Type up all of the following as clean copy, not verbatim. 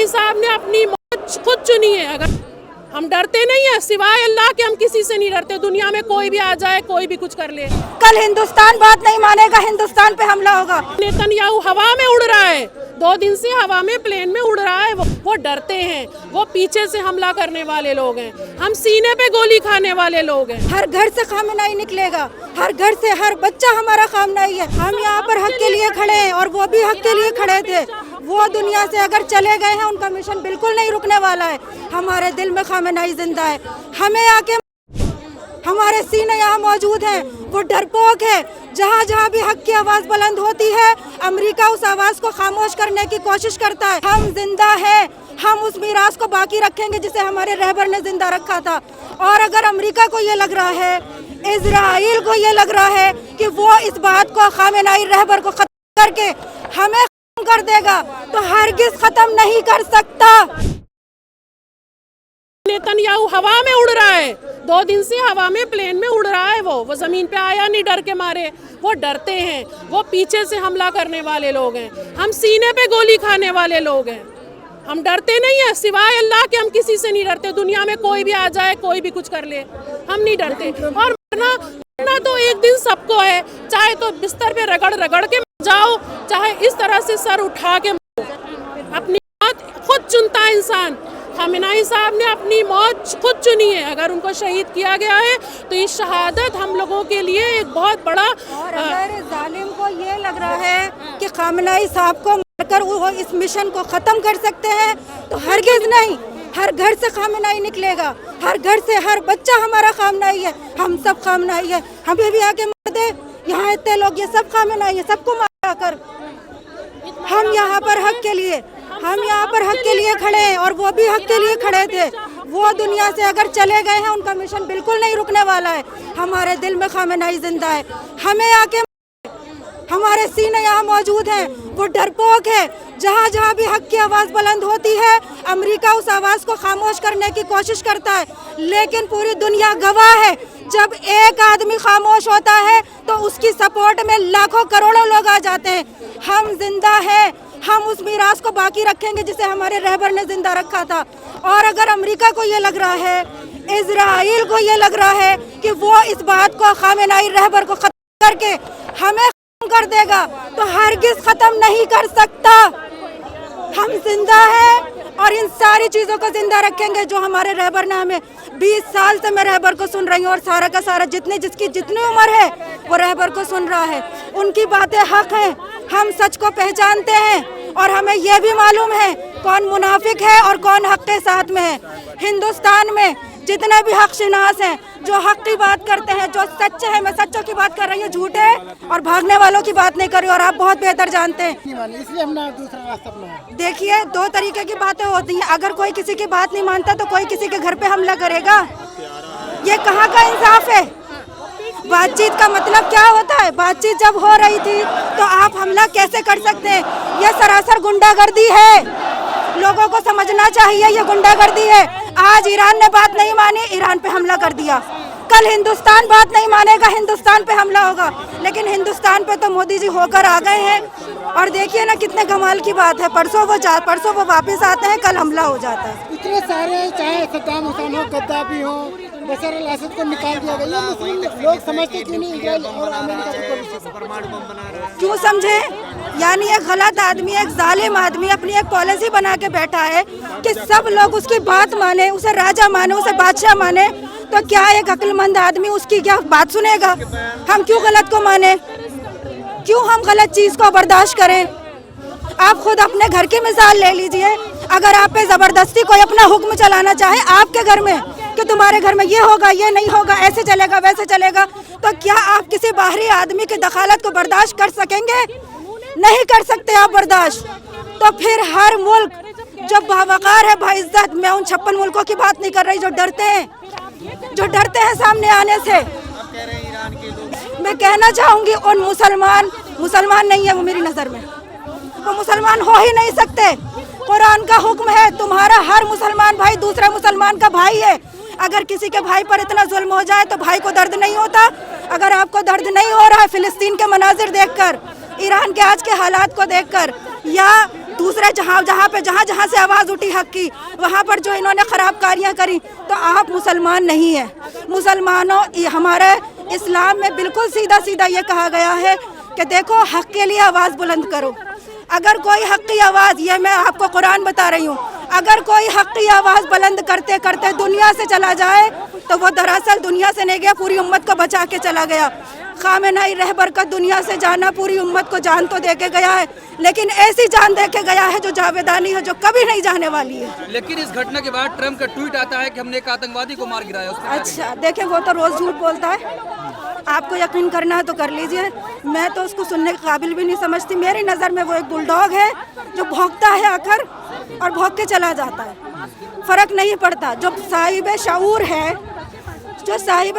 साहब ने अपनी मौत खुद चुनी है। अगर हम डरते नहीं है, सिवाय अल्लाह के हम किसी से नहीं डरते। दुनिया में कोई भी आ जाए, कोई भी कुछ कर ले। कल हिंदुस्तान बात नहीं मानेगा, हिंदुस्तान पे हमला होगा। नेतन्याहू हवा में उड़ रहा है, 2 दिन से हवा में प्लेन में उड़ रहा है। वो डरते हैं, वो पीछे से हमला करने वाले लोग हैं, हम सीने पे गोली खाने वाले लोग हैं। हर घर से खामनाई निकलेगा, हर घर से हर बच्चा हमारा खामनाई है। हम यहाँ पर हक के लिए खड़े हैं और वो भी हक के लिए खड़े थे। वो दुनिया से अगर चले गए हैं, उनका मिशन बिल्कुल नहीं रुकने वाला है। हमारे दिल में खामनाई जिंदा है। हमें आके हमारे सीने यहाँ मौजूद हैं। वो डरपोक है। जहाँ जहाँ भी हक की आवाज़ बुलंद होती है, अमेरिका उस आवाज़ को खामोश करने की कोशिश करता है। हम जिंदा हैं, हम उस मीरास को बाकी रखेंगे जिसे हमारे रहबर ने जिंदा रखा था। और अगर अमेरिका को ये लग रहा है, इजराइल को ये लग रहा है कि वो इस बात को खामेनाई रहबर को खत्म करके हमें खत्म कर देगा, तो हरगिज खत्म नहीं कर सकता। नेतन्याहू हवा में उड़ रहा है, 2 दिन से हवा में प्लेन में उड़ रहा है। वो ज़मीन पे आया नहीं डर के मारे। वो डरते हैं, वो पीछे से हमला करने वाले लोग हैं, हम सीने पे गोली खाने वाले लोग हैं। हम डरते नहीं है, सिवाय अल्लाह के हम किसी से नहीं डरते। दुनिया में कोई भी आ जाए, कोई भी कुछ कर ले, हम नहीं डरते। और मरना तो एक दिन सबको है, चाहे तो बिस्तर पे रगड़ रगड़ के जाओ, चाहे इस तरह से सर उठा के अपनी मौत खुद चुनता है इंसान। खामेनाई साहब ने अपनी मौत खुद चुनी है। अगर उनको शहीद किया गया है तो ये शहादत हम लोगों के लिए एक बहुत बड़ा। और अगर जालिम को ये लग रहा है कि खामेनाई साहब को मारकर वो इस मिशन को ख़त्म कर सकते हैं, तो हरगिज़ नहीं। हर घर से खामेनाई निकलेगा, हर घर से हर बच्चा हमारा खामेनाई है। हम सब खामेनाई है। हमें भी आके मार दे, यहाँ इतने लोग, ये सब खामेनाई है, सबको मारा कर। हम यहाँ पर हक के लिए, हम यहाँ पर हक के लिए खड़े हैं और वो भी हक के लिए खड़े थे। वो दुनिया से अगर चले गए हैं, उनका मिशन बिल्कुल नहीं रुकने वाला है। हमारे दिल में खामेनाई जिंदा है। हमें आके हमारे सीने यहाँ मौजूद हैं। वो डरपोक है। जहाँ जहाँ भी हक की आवाज़ बुलंद होती है, अमेरिका उस आवाज़ को खामोश करने की कोशिश करता है। लेकिन पूरी दुनिया गवाह है, जब एक आदमी खामोश होता है तो उसकी सपोर्ट में लाखों करोड़ों लोग आ जाते हैं। हम जिंदा हैं, हम उस मीरास को बाकी रखेंगे जिसे हमारे रहबर ने जिंदा रखा था। और अगर अमेरिका को ये लग रहा है, इजराइल को ये लग रहा है कि वो इस बात को खामेनाई रहबर को खत्म करके हमें खत्म कर देगा, तो हरगिज खत्म नहीं कर सकता। हम जिंदा हैं और इन सारी चीज़ों को जिंदा रखेंगे जो हमारे रहबर ने हमें 20 साल से मैं रहबर को सुन रही हूँ। और सारा का सारा जिसकी जितनी उम्र है वो रहबर को सुन रहा है। उनकी बातें हक हैं। हम सच को पहचानते हैं और हमें यह भी मालूम है कौन मुनाफिक है और कौन हक के साथ में है। हिंदुस्तान में जितने भी हक शिनास हैं, जो हक की बात करते हैं, जो सच्चे हैं, मैं सच्चों की बात कर रही हूँ, झूठे और भागने वालों की बात नहीं कर रही हूँ। और आप बहुत बेहतर जानते हैं, इसलिए हमने दूसरा रास्ता अपनाया। देखिए, 2 तरीके की बातें होती हैं। अगर कोई किसी की बात नहीं मानता तो कोई किसी के घर पे हमला करेगा। ये कहाँ का इंसाफ है? बातचीत का मतलब क्या होता है? बातचीत जब हो रही थी तो आप हमला कैसे कर सकते हैं? यह सरासर गुंडागर्दी है। लोगों को समझना चाहिए ये गुंडागर्दी है। आज ईरान ने बात नहीं मानी, ईरान पे हमला कर दिया। कल हिंदुस्तान बात नहीं मानेगा, हिंदुस्तान पे हमला होगा। लेकिन हिंदुस्तान पे तो मोदी जी होकर आ गए हैं। और देखिए ना, कितने कमाल की बात है, परसों वो वापस आते हैं, कल हमला हो जाता है। इतने सारे, चाहे सद्दाम हुसैन हो, गद्दाफी हो, बशर अल असद को निकाल दिया गया। मुस्लिम लोग समझते क्यों नहीं इजराइल और अमेरिका को क्यों समझे? यानी एक गलत आदमी, एक जालिम आदमी अपनी एक पॉलिसी बना के बैठा है कि सब लोग उसकी बात माने, उसे राजा माने, उसे बादशाह माने। तो क्या एक अक्लमंद आदमी उसकी क्या बात सुनेगा? हम क्यों गलत को माने? क्यों हम गलत चीज़ को बर्दाश्त करें? आप खुद अपने घर की मिसाल ले लीजिए। अगर आप पे ज़बरदस्ती कोई अपना हुक्म चलाना चाहे आपके घर में कि तुम्हारे घर में ये होगा, ये नहीं होगा, ऐसे चलेगा, वैसे चलेगा, तो क्या आप किसी बाहरी आदमी की दखालत को बर्दाश्त कर सकेंगे? नहीं कर सकते आप बर्दाश्त। तो फिर हर मुल्क जो बावकार है, बाइज्जत, मैं उन 56 मुल्कों की बात नहीं कर रही जो डरते हैं सामने आने से। मैं कहना चाहूँगी उन मुसलमान नहीं है वो, मेरी नज़र में वो मुसलमान हो ही नहीं सकते। कुरान का हुक्म है, तुम्हारा हर मुसलमान भाई दूसरे मुसलमान का भाई है। अगर किसी के भाई पर इतना जुल्म हो जाए तो भाई को दर्द नहीं होता? अगर आपको दर्द नहीं हो रहा है फिलिस्तीन के मनाजिर देखकर, ईरान के आज के हालात को देखकर, या दूसरे जहाँ से आवाज़ उठी हक की, वहाँ पर जो इन्होंने खराबकारियाँ करी, तो आप मुसलमान नहीं हैं। मुसलमानों, ये हमारे इस्लाम में बिल्कुल सीधा सीधा ये कहा गया है कि देखो हक के लिए आवाज़ बुलंद करो। अगर कोई हक की आवाज़, ये मैं आपको कुरान बता रही हूँ, अगर कोई हक की आवाज़ बुलंद करते करते दुनिया से चला जाए तो वो दरअसल दुनिया से नहीं गया, पूरी उम्मत को बचा के चला गया। खामेनाई रहबर का दुनिया से जाना, पूरी उम्मत को जान तो दे के गया है, लेकिन ऐसी जान दे के गया है जो जावेदानी है, जो कभी नहीं जाने वाली है। लेकिन इस घटना के बाद ट्रम्प का ट्वीट आता है कि हमने एक आतंकवादी को मार गिराया। अच्छा देखिए, वो तो रोज़ झूठ बोलता है, आपको यकीन करना है तो कर लीजिए, मैं तो उसको सुनने के काबिल भी नहीं समझती। मेरी नज़र में वो एक बुलडॉग है जो भौंकता है आकर और भौंक के चला जाता है, फ़र्क नहीं पड़ता। जो साहिब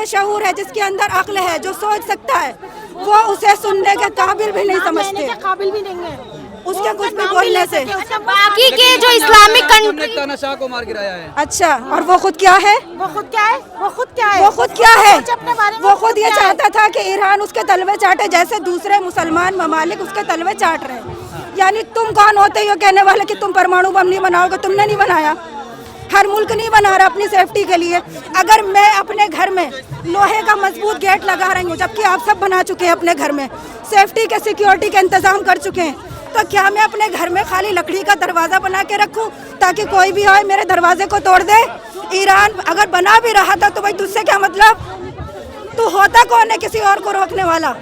शऊर है, जिसके अंदर अक्ल है, जो सोच सकता है, वो उसे सुनने के काबिल भी नहीं समझते, काबिल भी नहीं है उसके कुछ भी बोलने से। बाकी के जो इस्लामिक कंट्री तानाशाह को मार गिराया है। अच्छा, और वो खुद क्या है? वो खुद क्या है? वो खुद ये चाहता था कि ईरान उसके तलवे चाटे, जैसे दूसरे मुसलमान ममालिक उसके तलवे चाट रहे हैं। यानी तुम कौन होते हो कहने वाले कि तुम परमाणु बम नहीं बनाओगे? तुमने नहीं बनाया, हर मुल्क नहीं बना रहा अपनी सेफ्टी के लिए। अगर मैं अपने घर में लोहे का मजबूत गेट लगा रही हूँ, जबकि आप सब बना चुके हैं अपने घर में, सेफ्टी के सिक्योरिटी के इंतजाम कर चुके हैं, तो क्या मैं अपने घर में खाली लकड़ी का दरवाज़ा बना के रखूँ ताकि कोई भी आए मेरे दरवाजे को तोड़ दे? ईरान अगर बना भी रहा था तो भाई तुझसे क्या मतलब? तू होता कौन है किसी और को रोकने वाला?